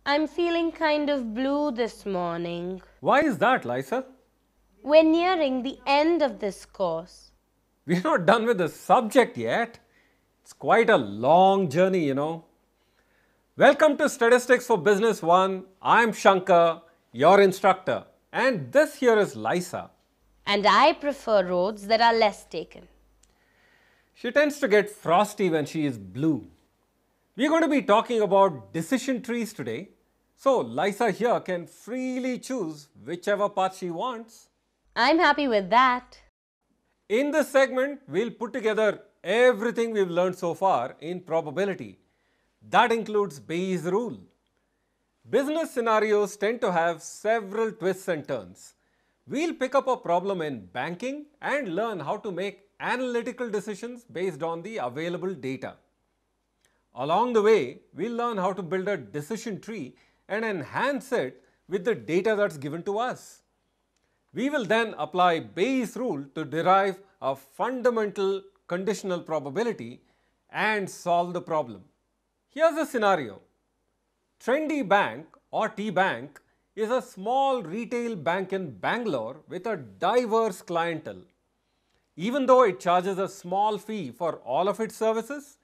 I'm feeling kind of blue this morning. Why is that, Lisa? We're nearing the end of this course. We're not done with the subject yet. It's quite a long journey. Welcome to Statistics for Business 1. I'm Shankar, your instructor. And this here is Lisa. And I prefer roads that are less taken. She tends to get frosty when she is blue. We're going to be talking about decision trees today. So Lisa here can freely choose whichever path she wants. I'm happy with that. In this segment, we'll put together everything we've learned so far in probability. That includes Bayes' rule. Business scenarios tend to have several twists and turns. We'll pick up a problem in banking and learn how to make analytical decisions based on the available data. Along the way, we'll learn how to build a decision tree and enhance it with the data that's given to us. We will then apply Bayes' rule to derive a fundamental conditional probability and solve the problem. Here's a scenario. Trendy Bank or T-Bank is a small retail bank in Bangalore with a diverse clientele. Even though it charges a small fee for all of its services,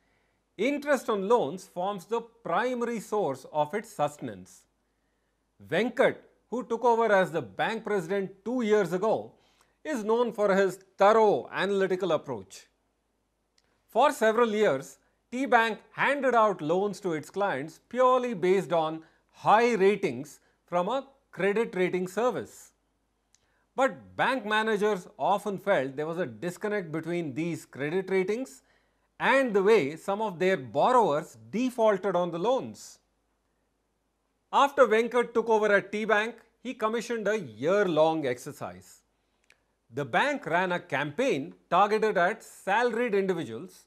interest on loans forms the primary source of its sustenance. Venkat, who took over as the bank president 2 years ago, is known for his thorough analytical approach. For several years, T-Bank handed out loans to its clients purely based on high ratings from a credit rating service. But bank managers often felt there was a disconnect between these credit ratings and the way some of their borrowers defaulted on the loans. After Venkat took over at T-Bank, he commissioned a year-long exercise. The bank ran a campaign targeted at salaried individuals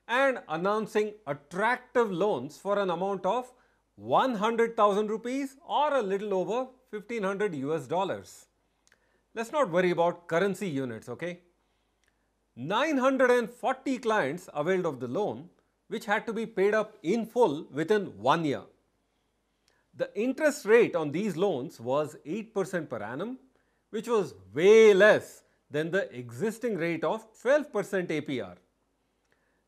and announcing attractive loans for an amount of 100,000 rupees or a little over 1500 US dollars. Let's not worry about currency units, okay? 940 clients availed of the loan, which had to be paid up in full within 1 year. The interest rate on these loans was 8% per annum, which was way less than the existing rate of 12% APR.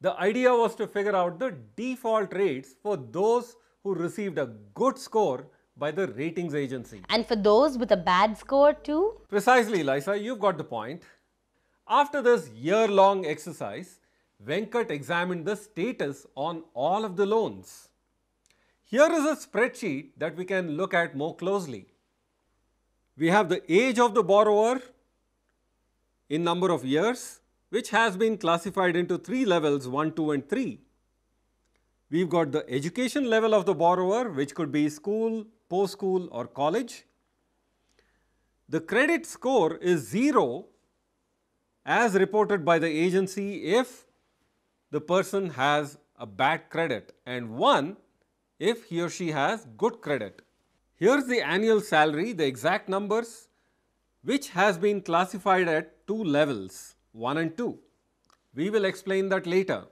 The idea was to figure out the default rates for those who received a good score by the ratings agency. And for those with a bad score too? Precisely, Lisa, you've got the point. After this year-long exercise, Venkat examined the status on all of the loans. Here is a spreadsheet that we can look at more closely. We have the age of the borrower in number of years, which has been classified into 3 levels, 1, 2 and 3. We've got the education level of the borrower, which could be school, post-school or college. The credit score is 0 as reported by the agency if the person has a bad credit and 1 if he or she has good credit. Here's the annual salary, the exact numbers, which has been classified at 2 levels, 1 and 2. We will explain that later.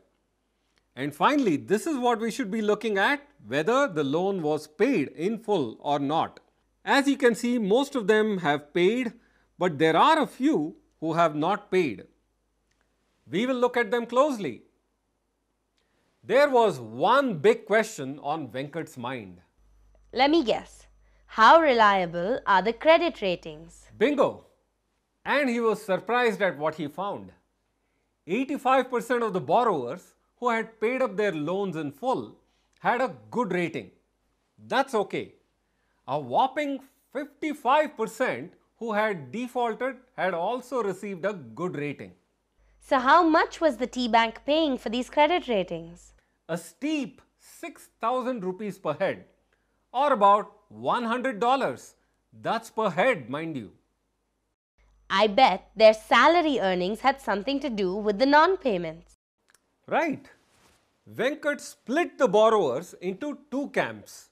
And finally, this is what we should be looking at, whether the loan was paid in full or not. As you can see, most of them have paid, but there are a few who have not paid. We will look at them closely. There was one big question on Venkat's mind. Let me guess. How reliable are the credit ratings? Bingo! And he was surprised at what he found. 85% of the borrowers who had paid up their loans in full had a good rating. That's okay. A whopping 55% who had defaulted had also received a good rating. So how much was the T-Bank paying for these credit ratings? A steep 6,000 rupees per head, or about $100. That's per head, mind you. I bet their salary earnings had something to do with the non-payments. Right. Venkat split the borrowers into 2 camps.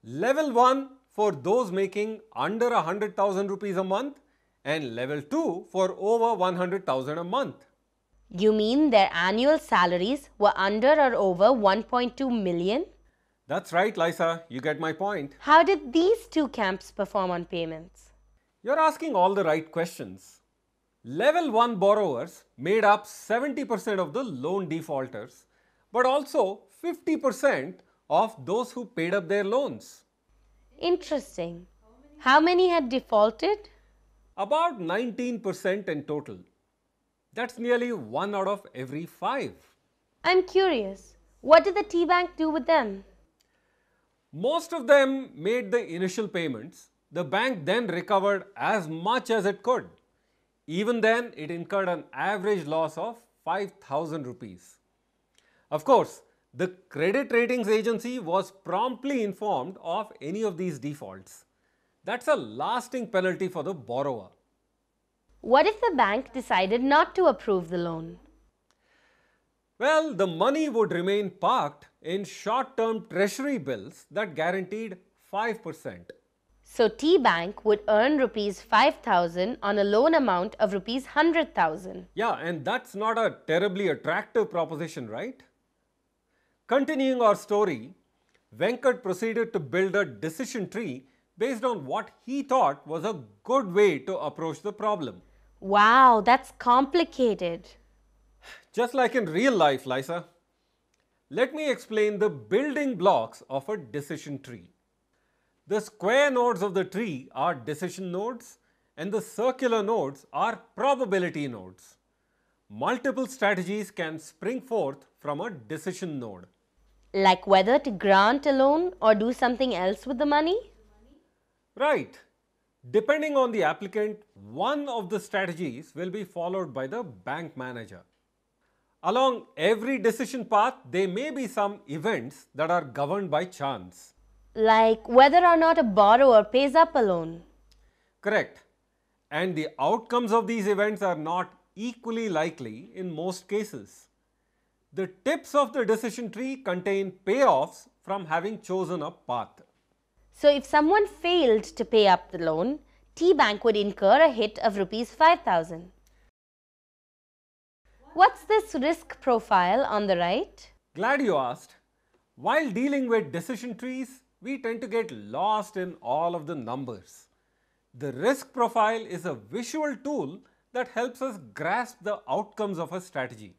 Level 1 for those making under 100,000 rupees a month and level 2 for over 100,000 a month. You mean their annual salaries were under or over 1.2 million? That's right, Lisa, you get my point. How did these two camps perform on payments? You're asking all the right questions. Level 1 borrowers made up 70% of the loan defaulters, but also 50% of those who paid up their loans. Interesting. How many had defaulted? About 19% in total. That's nearly 1 out of every 5. I'm curious. What did the T Bank do with them? Most of them made the initial payments. The bank then recovered as much as it could. Even then, it incurred an average loss of 5,000 rupees. Of course, the credit ratings agency was promptly informed of any of these defaults. That's a lasting penalty for the borrower. What if the bank decided not to approve the loan? Well, the money would remain parked in short-term treasury bills that guaranteed 5%. So T Bank would earn rupees 5,000 on a loan amount of rupees 100,000. Yeah, and that's not a terribly attractive proposition, right? Continuing our story, Venkat proceeded to build a decision tree based on what he thought was a good way to approach the problem. Wow, that's complicated. Just like in real life, Lisa. Let me explain the building blocks of a decision tree. The square nodes of the tree are decision nodes and the circular nodes are probability nodes. Multiple strategies can spring forth from a decision node. Like whether to grant a loan or do something else with the money? Right. Depending on the applicant, one of the strategies will be followed by the bank manager. Along every decision path, there may be some events that are governed by chance. Like whether or not a borrower pays up a loan. Correct. And the outcomes of these events are not equally likely in most cases. The tips of the decision tree contain payoffs from having chosen a path. So if someone failed to pay up the loan, T Bank would incur a hit of rupees 5,000. What's this risk profile on the right? Glad you asked. While dealing with decision trees, we tend to get lost in all of the numbers. The risk profile is a visual tool that helps us grasp the outcomes of a strategy.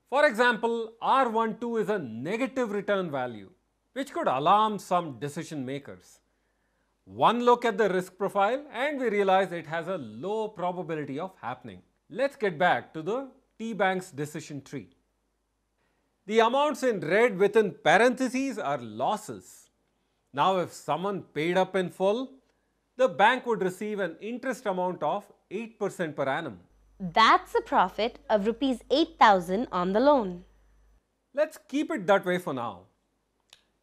For example, R12 is a negative return value, which could alarm some decision makers. One look at the risk profile and we realize it has a low probability of happening. Let's get back to the T Bank's decision tree. The amounts in red within parentheses are losses. Now, if someone paid up in full, the bank would receive an interest amount of 8% per annum. That's a profit of rupees 8,000 on the loan. Let's keep it that way for now.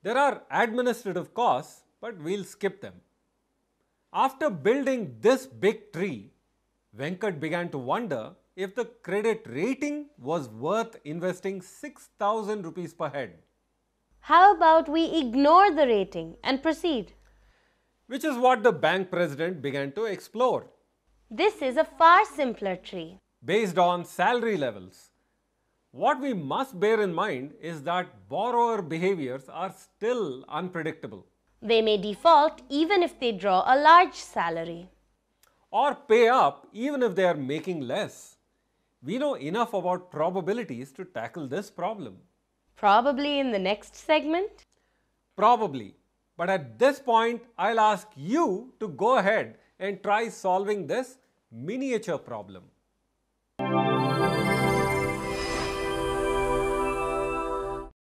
There are administrative costs, but we'll skip them. After building this big tree, Venkat began to wonder if the credit rating was worth investing 6,000 rupees per head. How about we ignore the rating and proceed? Which is what the bank president began to explore. This is a far simpler tree. Based on salary levels. What we must bear in mind is that borrower behaviors are still unpredictable. They may default even if they draw a large salary. Or pay up even if they are making less. We know enough about probabilities to tackle this problem. Probably in the next segment. Probably. But at this point, I'll ask you to go ahead and try solving this miniature problem.